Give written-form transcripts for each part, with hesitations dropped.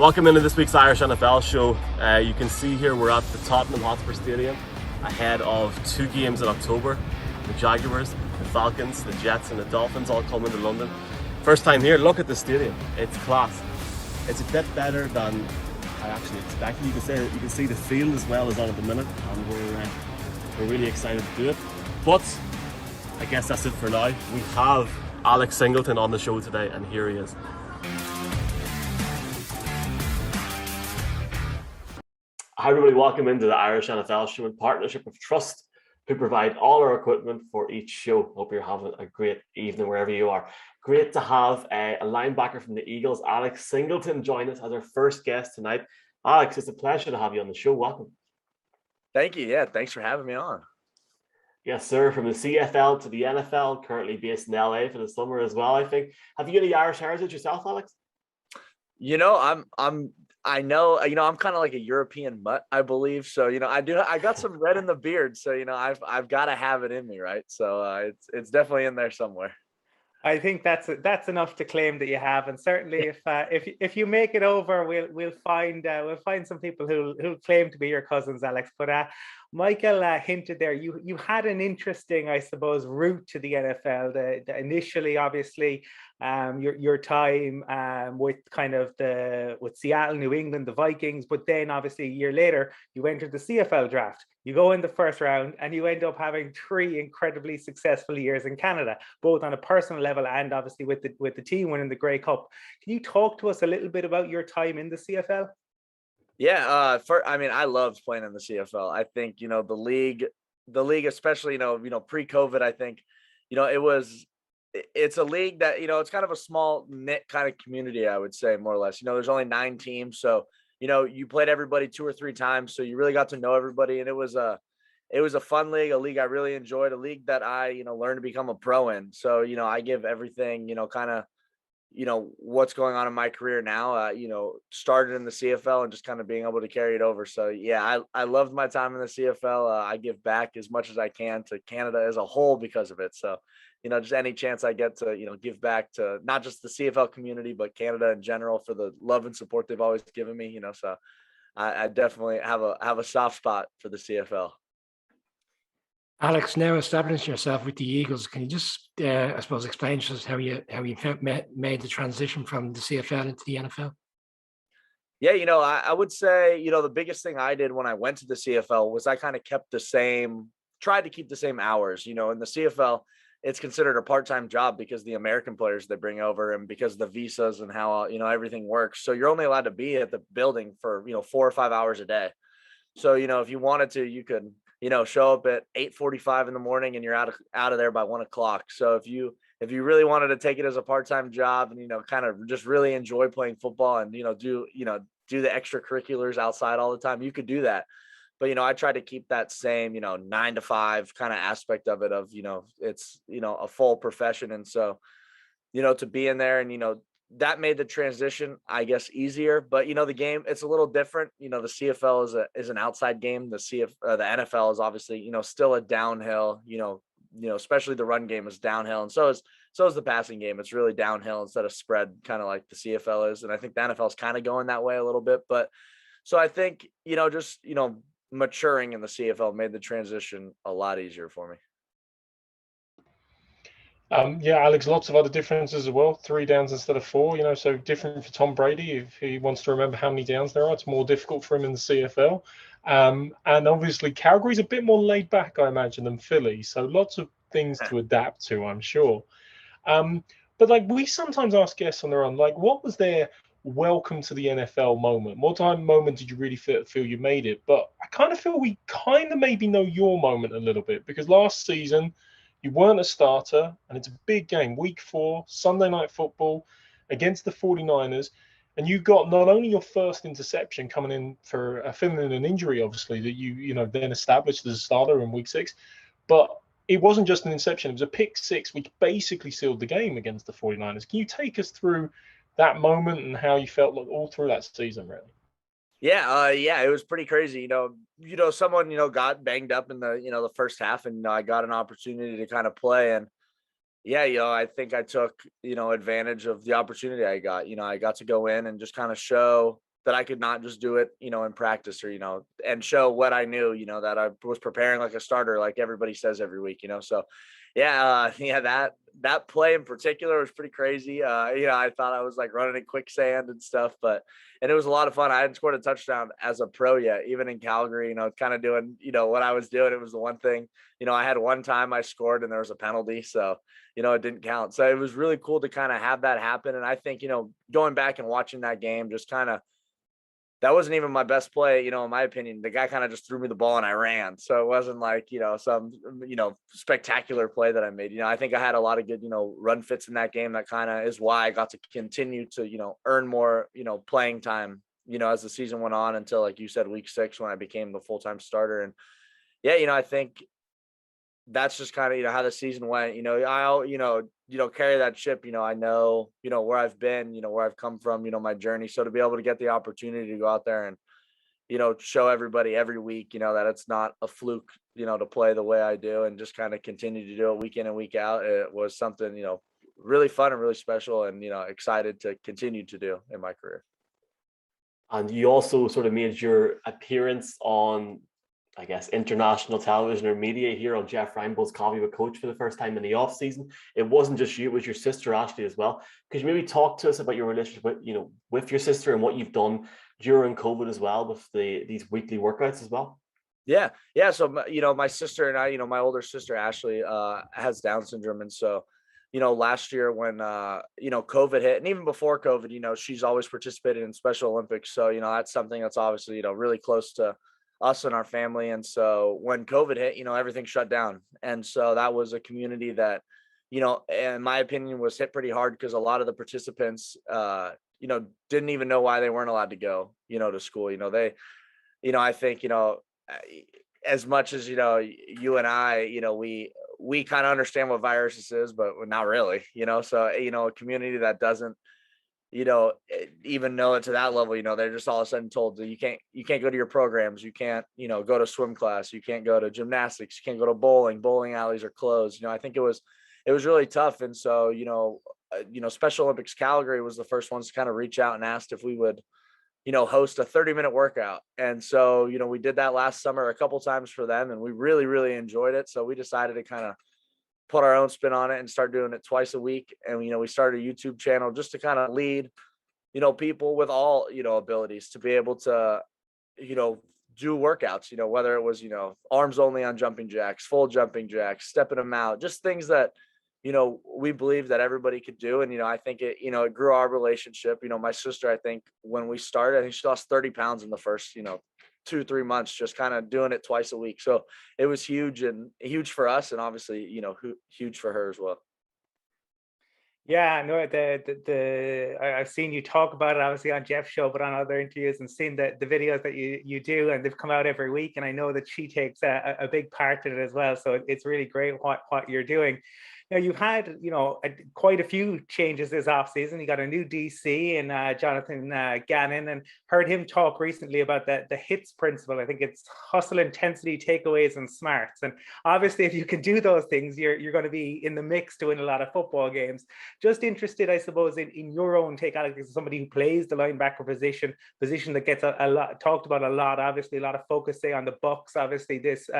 Welcome into this week's Irish NFL show. You can see here we're at the Tottenham Hotspur Stadium ahead of two games in October. The Jaguars, the Falcons, the Jets and the Dolphins all come into London. First time here, look at the stadium. It's class. It's a bit better than I actually expected. You can see the field as well as on at the minute, and we're really excited to do it. But I guess that's it for now. We have Alex Singleton on the show today, and here he is. Hi everybody, welcome into the Irish NFL show in partnership with Trust, who provide all our equipment for each show. Hope you're having a great evening wherever you are. Great to have a linebacker from the Eagles, Alex Singleton, join us as our first guest tonight. Alex, it's a pleasure to have you on the show. Welcome. Thank you. Yeah, thanks for having me on. Yes, sir. From the CFL to the NFL, currently based in LA for the summer as well, I think. Have you any Irish heritage yourself, Alex? I'm kind of like a European mutt, I believe. So, I got some red in the beard. So, I've got to have it in me, right? So it's definitely in there somewhere. I think that's enough to claim that you have, and certainly if you make it over, we'll find some people who claim to be your cousins, Alex. But Michael hinted there you had an interesting, I suppose, route to the NFL. Initially, obviously, your time with with Seattle, New England, the Vikings, but then obviously a year later you entered the CFL draft. You go in the first round and you end up having 3 incredibly successful years in Canada, both on a personal level and obviously with the team winning the Grey Cup. Can you talk to us a little bit about your time in the CFL? Yeah, I loved playing in the CFL. I think, the league, especially, pre-COVID, I think, it's a league that, it's kind of a small knit kind of community, I would say, more or less. There's only 9 teams. So, you played everybody 2 or 3 times. So you really got to know everybody. And it was a fun league, a league I really enjoyed, a league that I, learned to become a pro in. So, I give everything, what's going on in my career now, started in the CFL and just kind of being able to carry it over. So yeah, I loved my time in the CFL. I give back as much as I can to Canada as a whole because of it. So, just any chance I get to, give back to not just the CFL community, but Canada in general for the love and support they've always given me, so I definitely have a soft spot for the CFL. Alex, now establishing yourself with the Eagles, can you just, I suppose, explain to us how you made the transition from the CFL into the NFL? Yeah, I would say, the biggest thing I did when I went to the CFL was I kind of tried to keep the same hours. In the CFL, it's considered a part-time job because the American players they bring over and because the visas and how, everything works. So you're only allowed to be at the building for, 4 or 5 hours a day. So, if you wanted to, you could, show up at 8:45 in the morning and you're out of there by 1 o'clock. So if you really wanted to take it as a part-time job and, kind of just really enjoy playing football and, do the extracurriculars outside all the time, you could do that. But, I try to keep that same, 9 to 5 kind of aspect of it of, it's, a full profession. And so, to be in there and, that made the transition, I guess, easier. But, the game, it's a little different. The CFL is an outside game. The NFL is obviously, still a downhill, especially the run game is downhill. And so is the passing game. It's really downhill instead of spread, kind of like the CFL is. And I think the NFL is kind of going that way a little bit. But so I think, maturing in the CFL made the transition a lot easier for me. Yeah, Alex, lots of other differences as well. 3 downs instead of 4, so different for Tom Brady. If he wants to remember how many downs there are, it's more difficult for him in the CFL. And obviously Calgary's a bit more laid back, I imagine, than Philly. So lots of things to adapt to, I'm sure. But we sometimes ask guests on their own, what was their welcome to the NFL moment? What moment did you really feel you made it? But I kind of feel we kind of maybe know your moment a little bit, because last season you weren't a starter and it's a big game, week 4, Sunday Night Football against the 49ers. And you got not only your first interception coming in for filling in an injury, obviously, that you then established as a starter in week 6, but it wasn't just an interception. It was a pick 6, which basically sealed the game against the 49ers. Can you take us through that moment and how you felt all through that season, really? Yeah, it was pretty crazy. Someone, got banged up in the first half, and I got an opportunity to kind of play. And yeah, I think I took, advantage of the opportunity I got. I got to go in and just kind of show, that I could not just do it, in practice or, and show what I knew, that I was preparing like a starter, like everybody says every week, so yeah, that play in particular was pretty crazy. I thought I was like running in quicksand and stuff, and it was a lot of fun. I hadn't scored a touchdown as a pro yet, even in Calgary, kind of doing, what I was doing. It was the one thing, I had one time I scored and there was a penalty. So, it didn't count. So it was really cool to kind of have that happen. And I think, going back and watching that game, just kind of, that wasn't even my best play, in my opinion. The guy kind of just threw me the ball and I ran. So it wasn't like, some, spectacular play that I made. I think I had a lot of good, run fits in that game. That kind of is why I got to continue to, earn more, playing time, as the season went on until, like you said, week 6 when I became the full-time starter. And yeah, I think that's just kind of, how the season went. I'll, carry that ship. I know, where I've been, where I've come from, my journey. So to be able to get the opportunity to go out there and, show everybody every week, that it's not a fluke, to play the way I do and just kind of continue to do it week in and week out. It was something, really fun and really special and, excited to continue to do in my career. And you also sort of made your appearance on, I guess, international television or media here on Jeff Reinbold's Coffee with Coach for the first time in the off season. It wasn't just you, it was your sister Ashley as well. Could you maybe talk to us about your relationship with, with your sister and what you've done during COVID as well with these weekly workouts as well? Yeah. So, my sister and I, my older sister, Ashley, has Down syndrome. And so, last year when, COVID hit, and even before COVID, she's always participated in Special Olympics. So, that's something that's obviously, really close to us and our family. And so when COVID hit, everything shut down. And so that was a community that, in my opinion, was hit pretty hard because a lot of the participants, didn't even know why they weren't allowed to go, to school. I think, as much as, you and I, we kind of understand what viruses is, but not really, so, a community that doesn't, even know it to that level, they're just all of a sudden told that you can't go to your programs. You can't, go to swim class. You can't go to gymnastics. You can't go to bowling alleys are closed. I think it was really tough. And so, Special Olympics Calgary was the first ones to kind of reach out and asked if we would, host a 30-minute workout. And so, we did that last summer a couple times for them and we really, really enjoyed it. So we decided to kind of put our own spin on it and start doing it twice a week. And, we started a YouTube channel just to kind of lead, people with all, abilities to be able to, do workouts, whether it was, arms only on jumping jacks, full jumping jacks, stepping them out, just things that, we believe that everybody could do. And, I think it, it grew our relationship. My sister, I think when we started, I think she lost 30 pounds in the first, 2-3 months, just kind of doing it twice a week. So it was huge for us. And obviously, huge for her as well. Yeah, no, I've seen you talk about it obviously on Jeff's show, but on other interviews and seen the videos that you do, and they've come out every week. And I know that she takes a big part in it as well. So it's really great what you're doing. Now, you've had, quite a few changes this offseason. You got a new DC and Jonathan Gannon, and heard him talk recently about the HITS principle. I think it's hustle, intensity, takeaways, and smarts. And obviously, if you can do those things, you're going to be in the mix to win a lot of football games. Just interested, I suppose, in your own take, Alex, as somebody who plays the linebacker position that gets a lot talked about a lot. Obviously, a lot of focus, say, on the Bucks. Obviously, this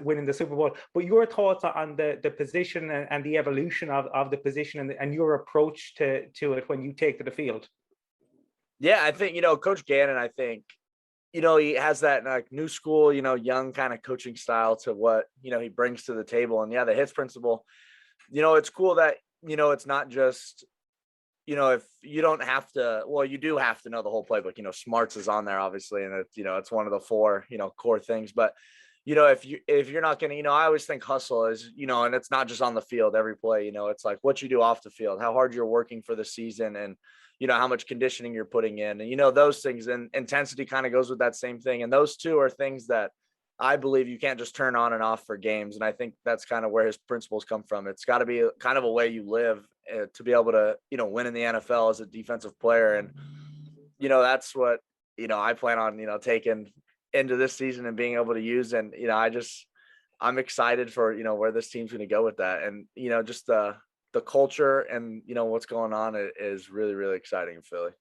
winning the Super Bowl. But your thoughts on the position and the evolution of the position and your approach to it when you take to the field? Yeah, I think, Coach Gannon, I think, he has that like new school, young kind of coaching style to what, he brings to the table. And yeah, the HITS principle, it's cool that, it's not just, if you don't have to, well, you do have to know the whole playbook, smarts is on there, obviously. And it's, it's one of the 4, core things, but if you're not going to, I always think hustle is, and it's not just on the field every play, it's like what you do off the field, how hard you're working for the season, and, how much conditioning you're putting in, and, those things, and intensity kind of goes with that same thing. And those two are things that I believe you can't just turn on and off for games. And I think that's kind of where his principles come from. It's got to be kind of a way you live to be able to, win in the NFL as a defensive player. And, that's what, I plan on, taking into this season and being able to use. And, I'm excited for, where this team's going to go with that. And, just the culture and, what's going on is really, really exciting in Philly.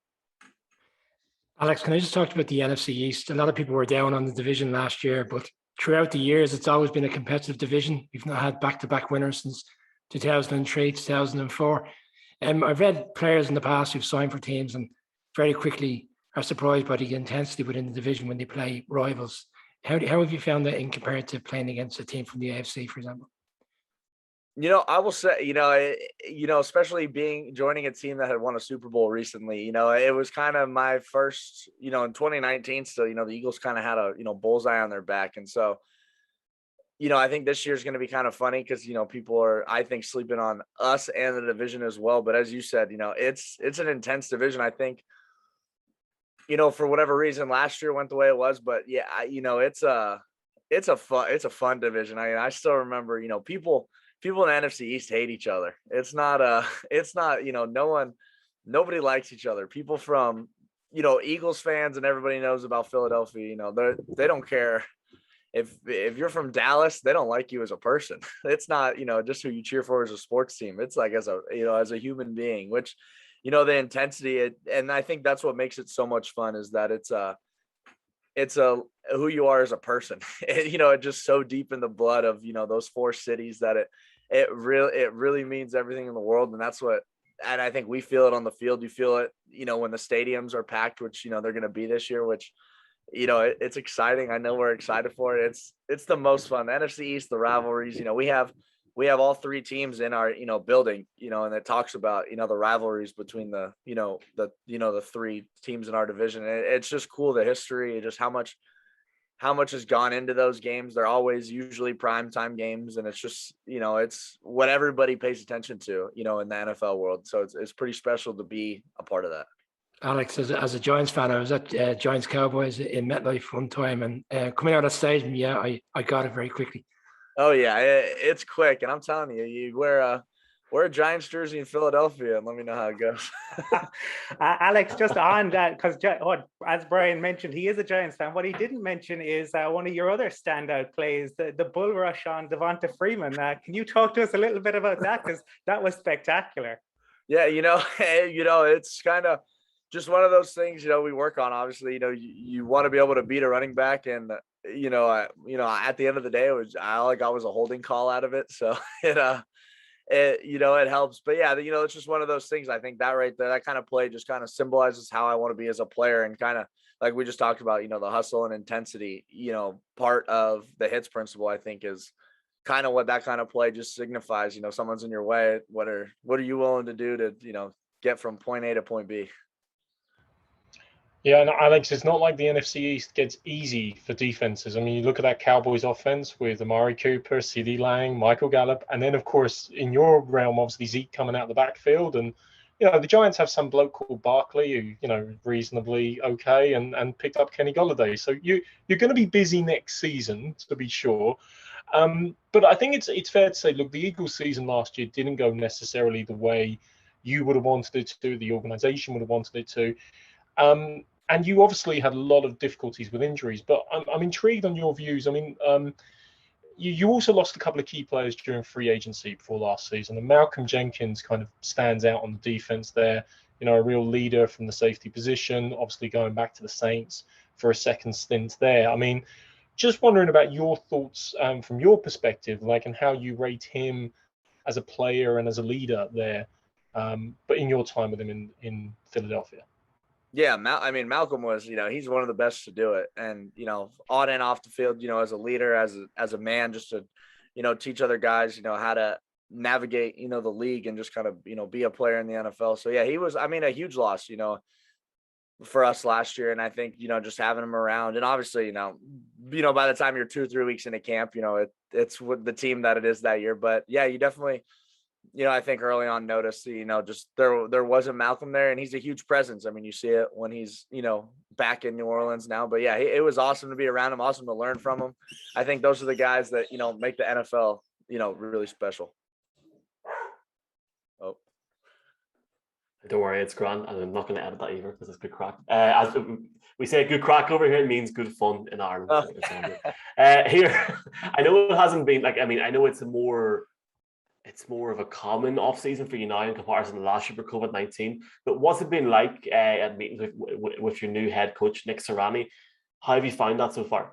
Alex, can I just talk about the NFC East? A lot of people were down on the division last year, but throughout the years, it's always been a competitive division. We've not had back-to-back winners since 2003, 2004. I've read players in the past who've signed for teams and very quickly are surprised by the intensity within the division when they play rivals. How have you found that in compared to playing against a team from the AFC, for example? I will say, especially joining a team that had won a Super Bowl recently, it was kind of my first, in 2019 still, the Eagles kind of had a, bullseye on their back. And so, I think this year is going to be kind of funny because, people are, I think, sleeping on us and the division as well. But as you said, it's an intense division. I think, for whatever reason, last year went the way it was. But yeah, it's a fun division. I still remember, people in the NFC East hate each other. It's not, nobody likes each other. People from, Eagles fans and everybody knows about Philadelphia, they don't care. If you're from Dallas, they don't like you as a person. It's not, just who you cheer for as a sports team. It's like as a human being, which, the intensity, and I think that's what makes it so much fun is that it's who you are as a person. It just so deep in the blood of, those four cities that it really means everything in the world. And I think we feel it on the field. You feel it, when the stadiums are packed, which, they're going to be this year, which, it's exciting. I know we're excited for it. It's the most fun. The NFC East, the rivalries, we have all three teams in our, building, and it talks about, the rivalries between the three teams in our division. It's just cool. The history, just how much has gone into those games. They're always usually primetime games. And it's just, it's what everybody pays attention to, in the NFL world. So it's pretty special to be a part of that. Alex, as a Giants fan, I was at Giants Cowboys in MetLife one time, and coming out of stadium, I got it very quickly. Oh yeah, it's quick, and I'm telling you, you wear a Giants jersey in Philadelphia, and let me know how it goes. Alex, just on that, because as Brian mentioned, he is a Giants fan. What he didn't mention is one of your other standout plays, the bull rush on Devonta Freeman. Can you talk to us a little bit about that? Because that was spectacular. Yeah, it's kind of just one of those things, we work on. Obviously, you want to be able to beat a running back, and at the end of the day, all I got was a holding call out of it. So it helps. But yeah, it's just one of those things. I think that right there, that kind of play just kind of symbolizes how I want to be as a player, and kind of like we just talked about, the hustle and intensity, part of the hits principle, I think is kind of what that kind of play just signifies. Someone's in your way. What are you willing to do to, get from point A to point B? Yeah, and Alex, it's not like the NFC East gets easy for defenses. I mean, you look at that Cowboys offense with Amari Cooper, CeeDee Lang, Michael Gallup, and then, of course, in your realm, obviously Zeke coming out of the backfield. And, the Giants have some bloke called Barkley who, reasonably okay, and picked up Kenny Golladay. So you're going to be busy next season, to be sure. But I think it's fair to say, look, the Eagles season last year didn't go necessarily the way you would have wanted it to, the organization would have wanted it to. And you obviously had a lot of difficulties with injuries, but I'm intrigued on your views. I mean, you also lost a couple of key players during free agency before last season, and Malcolm Jenkins kind of stands out on the defense there, a real leader from the safety position, obviously going back to the Saints for a second stint there. I mean, just wondering about your thoughts from your perspective, and how you rate him as a player and as a leader there, but in your time with him in Philadelphia. Yeah, Malcolm was, he's one of the best to do it. And, on and off the field, as a leader, as a man, just to, teach other guys, how to navigate, the league and just kind of, be a player in the NFL. So, yeah, he was, a huge loss, for us last year. And I think, just having him around, and obviously, by the time you're 2 or 3 weeks into camp, it's with the team that it is that year. But yeah, you definitely, I think early on noticed, just there wasn't Malcolm there, and he's a huge presence. I mean, you see it when he's, back in New Orleans now. But yeah, it was awesome to be around him, awesome to learn from him. I think those are the guys that, make the NFL, really special. Oh. Don't worry, it's grand, and I'm not going to edit that either because it's good crack. As we say, good crack over here, it means good fun in Ireland. Oh. Here, I know it hasn't been I know it's a more it's more of a common off season for you now in comparison to last year for COVID-19. But what's it been like at meetings with your new head coach Nick Sirianni? How have you found that so far?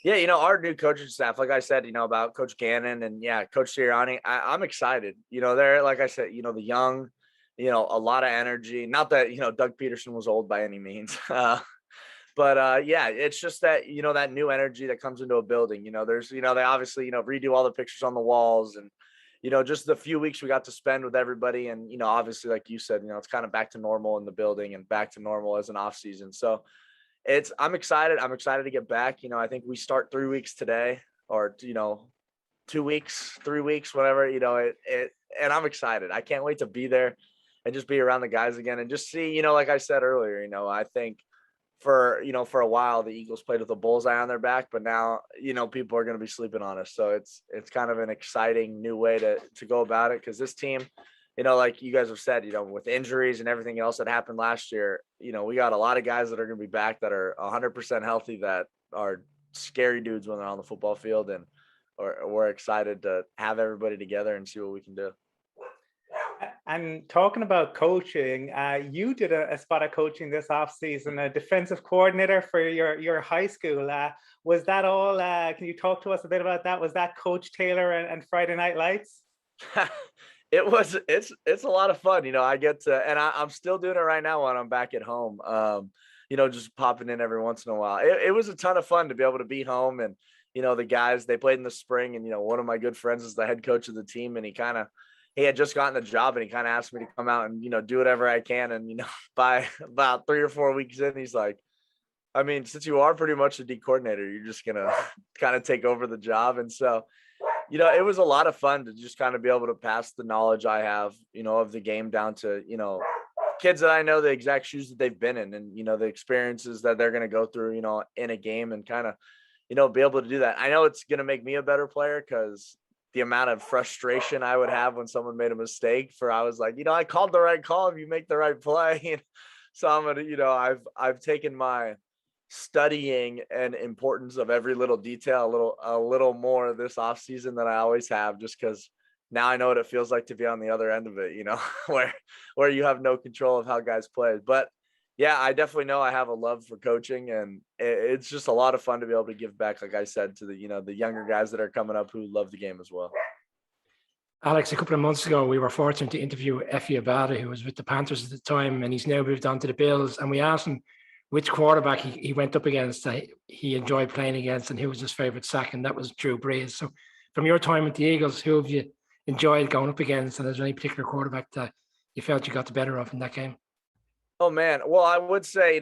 Yeah, our new coaching staff, like I said, about Coach Gannon and Coach Sirianni, I'm excited. They're, like I said, the young, a lot of energy. Not that Doug Peterson was old by any means, but yeah, it's just that that new energy that comes into a building. There's they obviously redo all the pictures on the walls, and just the few weeks we got to spend with everybody, and obviously, like you said, it's kind of back to normal in the building and back to normal as an off season. So I'm excited. I'm excited to get back. I think we start 3 weeks today, or 2 weeks, 3 weeks, whatever. And I'm excited. I can't wait to be there and just be around the guys again and just see. Like I said earlier, I think for a while the Eagles played with a bullseye on their back, but now people are going to be sleeping on us. So it's kind of an exciting new way to go about it, because this team, like you guys have said, with injuries and everything else that happened last year, we got a lot of guys that are going to be back that are 100% healthy, that are scary dudes when they're on the football field, and we're excited to have everybody together and see what we can do. And talking about coaching, you did a spot of coaching this offseason, a defensive coordinator for your high school. Was that all? Can you talk to us a bit about that? Was that Coach Taylor and Friday Night Lights? It's a lot of fun. I get to, and I'm still doing it right now when I'm back at home. Just popping in every once in a while. It was a ton of fun to be able to be home, and the guys, they played in the spring, and one of my good friends is the head coach of the team, and he had just gotten the job, and he kind of asked me to come out and do whatever I can, and by about 3 or 4 weeks in, he's like, I mean, since you are pretty much the D coordinator, you're just gonna kind of take over the job. And so it was a lot of fun to just kind of be able to pass the knowledge I have, of the game down to, kids that I know the exact shoes that they've been in, and, the experiences that they're going to go through, in a game, and kind of, be able to do that. I know it's going to make me a better player, because the amount of frustration I would have when someone made a mistake, I was like, I called the right call if you make the right play. So I'm going to, I've taken my studying and importance of every little detail a little more this off season than I always have, just because now I know what it feels like to be on the other end of it, where you have no control of how guys play. But yeah, I definitely know I have a love for coaching, and it's just a lot of fun to be able to give back, like I said, to the younger guys that are coming up who love the game as well. Alex, a couple of months ago, we were fortunate to interview Effie Abada, who was with the Panthers at the time, and he's now moved on to the Bills. And we asked him which quarterback he went up against that he enjoyed playing against, and who was his favorite sack, and that was Drew Brees. So from your time with the Eagles, who have you enjoyed going up against, and is there any particular quarterback that you felt you got the better of in that game? Oh man, well, I would say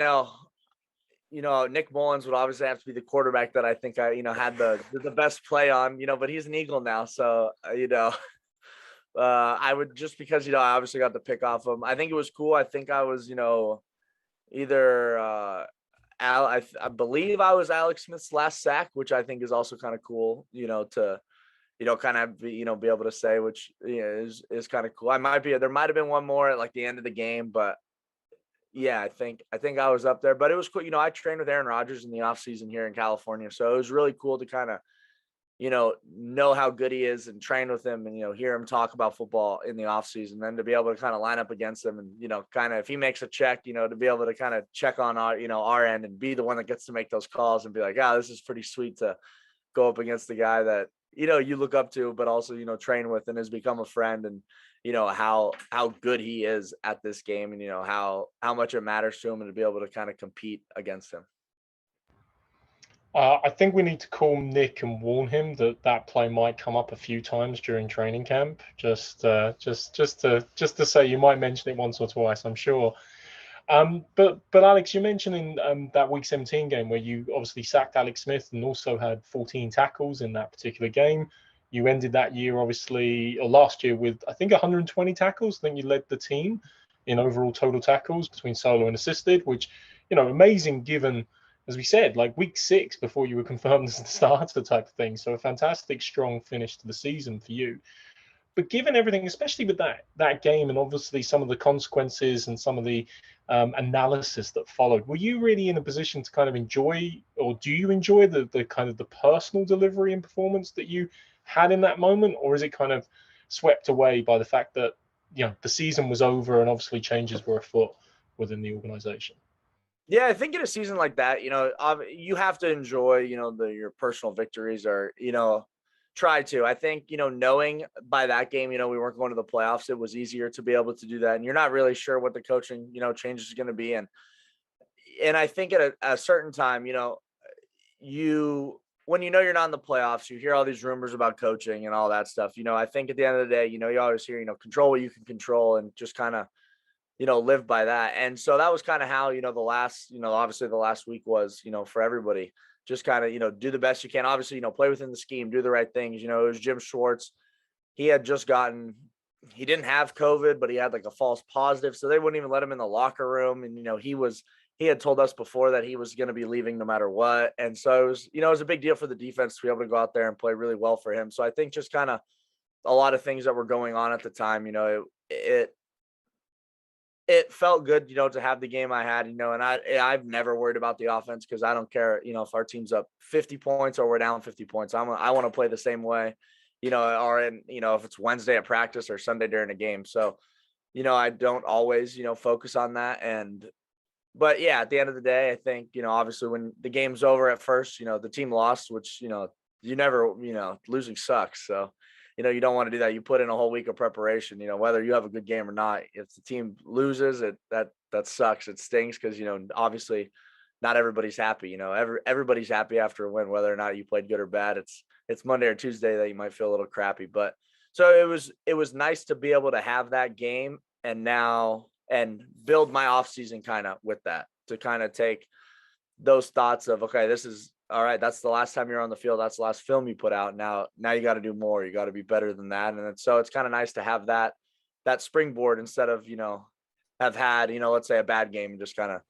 Nick Mullins would obviously have to be the quarterback that I think I had the best play on, but he's an Eagle now, so I would, just because I obviously got the pick off him. I think it was cool. I think I was either I believe I was Alex Smith's last sack, which I think is also kind of cool, to kind of be able to say, which is kind of cool. There might have been one more at like the end of the game, but yeah, I think I was up there. But it was cool. I trained with Aaron Rodgers in the off season here in California, so it was really cool to kind of know how good he is and train with him, and hear him talk about football in the off season, then to be able to kind of line up against him, and kind of, if he makes a check, to be able to kind of check on our end and be the one that gets to make those calls and be like, this is pretty sweet to go up against the guy that you look up to, but also train with and has become a friend, and how good he is at this game, and how much it matters to him, and to be able to kind of compete against him. I think we need to call Nick and warn him that play might come up a few times during training camp. Just to say, you might mention it once or twice, I'm sure. But Alex, you're mentioning that Week 17 game where you obviously sacked Alex Smith and also had 14 tackles in that particular game. You ended that year, obviously, or last year, with I think 120 tackles. I think you led the team in overall total tackles between solo and assisted, which amazing given, as we said, like Week 6 before you were confirmed as the starter type of thing. So a fantastic, strong finish to the season for you. But given everything, especially with that game, and obviously some of the consequences and some of the analysis that followed, were you really in a position to kind of enjoy, or do you enjoy the kind of the personal delivery and performance that you had in that moment, or is it kind of swept away by the fact that the season was over and obviously changes were afoot within the organization? Yeah, I think in a season like that, you have to enjoy, your personal victories, or, try to. I think, knowing by that game, we weren't going to the playoffs, it was easier to be able to do that. And you're not really sure what the coaching, change is going to be. And I think at a certain time, when you're not in the playoffs, you hear all these rumors about coaching and all that stuff. I think at the end of the day, you always hear, control what you can control, and just kind of, live by that. And so that was kind of how, obviously the last week was, for everybody, just kind of, do the best you can. Obviously, play within the scheme, do the right things. It was Jim Schwartz. He didn't have COVID, but he had like a false positive. So they wouldn't even let him in the locker room. And, he had told us before that he was going to be leaving no matter what. And so it was a big deal for the defense to be able to go out there and play really well for him. So I think just kind of a lot of things that were going on at the time, it felt good, to have the game I had, and I've never worried about the offense, because I don't care, if our team's up 50 points or we're down 50 points. I want to play the same way, if it's Wednesday at practice or Sunday during a game. So, I don't always, focus on that. But yeah, at the end of the day, I think, obviously when the game's over at first, the team lost, which, you never, losing sucks. So, you don't want to do that. You put in a whole week of preparation, whether you have a good game or not. If the team loses, that sucks. It stings, because, obviously not everybody's happy. Everybody's happy after a win, whether or not you played good or bad. It's Monday or Tuesday that you might feel a little crappy. But so it was nice to be able to have that game, and build my off season kind of with that, to kind of take those thoughts of, okay, this is all right. That's the last time you're on the field. That's the last film you put out. Now you got to do more. You got to be better than that. And so it's kind of nice to have that springboard, instead of, have had, let's say a bad game, and just kind of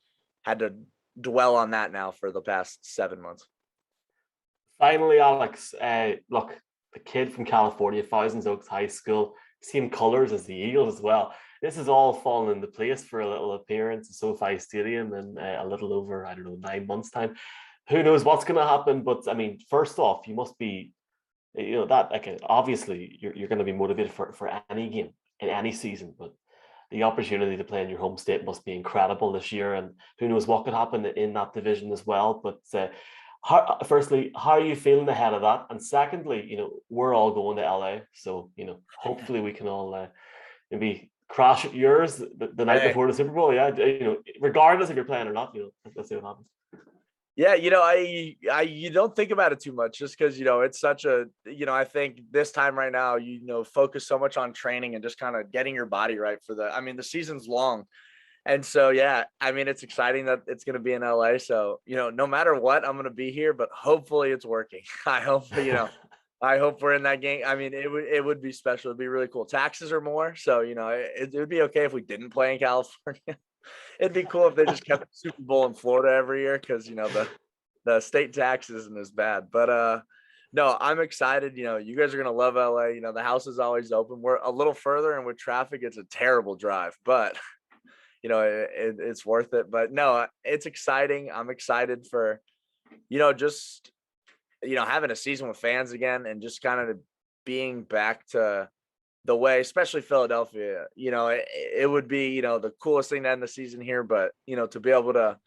had to dwell on that now for the past 7 months. Finally, Alex, look, the kid from California, Thousands Oaks High School, same colors as the Eagles as well. This has all fallen into place for a little appearance at SoFi Stadium in a little over, 9 months' time. Who knows what's going to happen? But I mean, first off, you must be, obviously you're going to be motivated for any game in any season. But the opportunity to play in your home state must be incredible this year, and who knows what could happen in that division as well. But firstly, how are you feeling ahead of that? And secondly, we're all going to LA, so hopefully we can all maybe crash at yours the night before the Super Bowl. Yeah, regardless if you're playing or not, let's see what happens. Yeah, you don't think about it too much, just because it's such a, I think this time right now, focus so much on training and just kind of getting your body right for the season's long. And so, yeah, it's exciting that it's going to be in LA. So, no matter what, I'm going to be here, but hopefully it's working. I hope, I hope we're in that game. It would be special. It'd be really cool. Taxes are more. So, it would be okay if we didn't play in California. It'd be cool if they just kept the Super Bowl in Florida every year, because, the state tax isn't as bad. But, no, I'm excited. You guys are going to love LA. The house is always open. We're a little further, and with traffic, it's a terrible drive, but it's worth it. But no, it's exciting. I'm excited for, just, having a season with fans again, and just kind of being back to the way, especially Philadelphia, it would be, the coolest thing to end the season here. But, to be able to,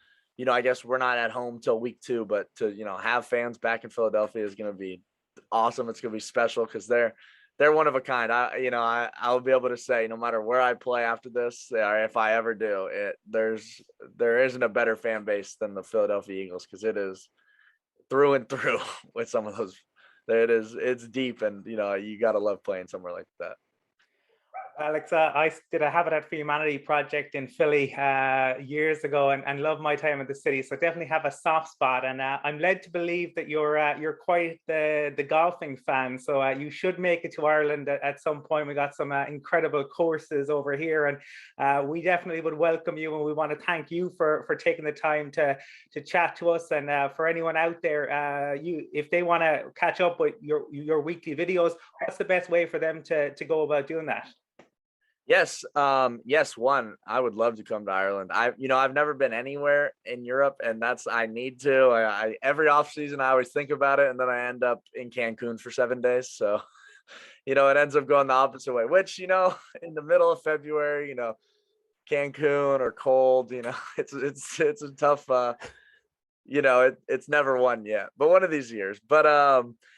I guess we're not at home till week 2, but to, have fans back in Philadelphia is going to be awesome. It's going to be special, because they're one of a kind. I'll be able to say, no matter where I play after this, or if I ever do it, there isn't a better fan base than the Philadelphia Eagles, because it is through and through with some of those. It's deep, and you got to love playing somewhere like that. Alex, I did a Habitat for Humanity project in Philly years ago, and love my time in the city. So definitely have a soft spot. And I'm led to believe that you're quite the golfing fan. So you should make it to Ireland at some point. We got some incredible courses over here, and we definitely would welcome you. And we want to thank you for taking the time to chat to us. And for anyone out there, if they want to catch up with your weekly videos, what's the best way for them to go about doing that? Yes. One, I would love to come to Ireland. I've never been anywhere in Europe, and I need to. Every off season I always think about it, and then I end up in Cancun for 7 days. So it ends up going the opposite way, which, in the middle of February, Cancun or cold, it's a tough, it's never won yet, but one of these years. But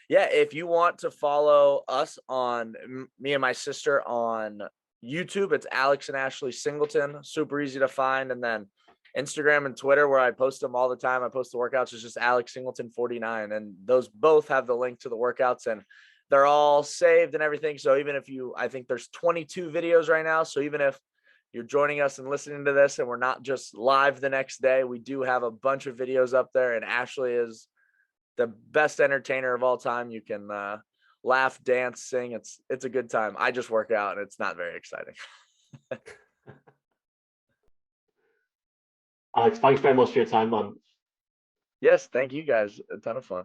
yeah, if you want to follow us on me and my sister on YouTube, it's Alex and Ashley Singleton, super easy to find. And then Instagram and Twitter, where I post them all the time, I post the workouts, is just Alex Singleton 49, and those both have the link to the workouts, and they're all saved and everything. So even if I think there's 22 videos right now, so even if you're joining us and listening to this and we're not just live the next day, we do have a bunch of videos up there, and Ashley is the best entertainer of all time. You can laugh, dance, sing. It's a good time. I just work out and it's not very exciting. Alex, thanks very much for your time, man. Yes, thank you guys. A ton of fun.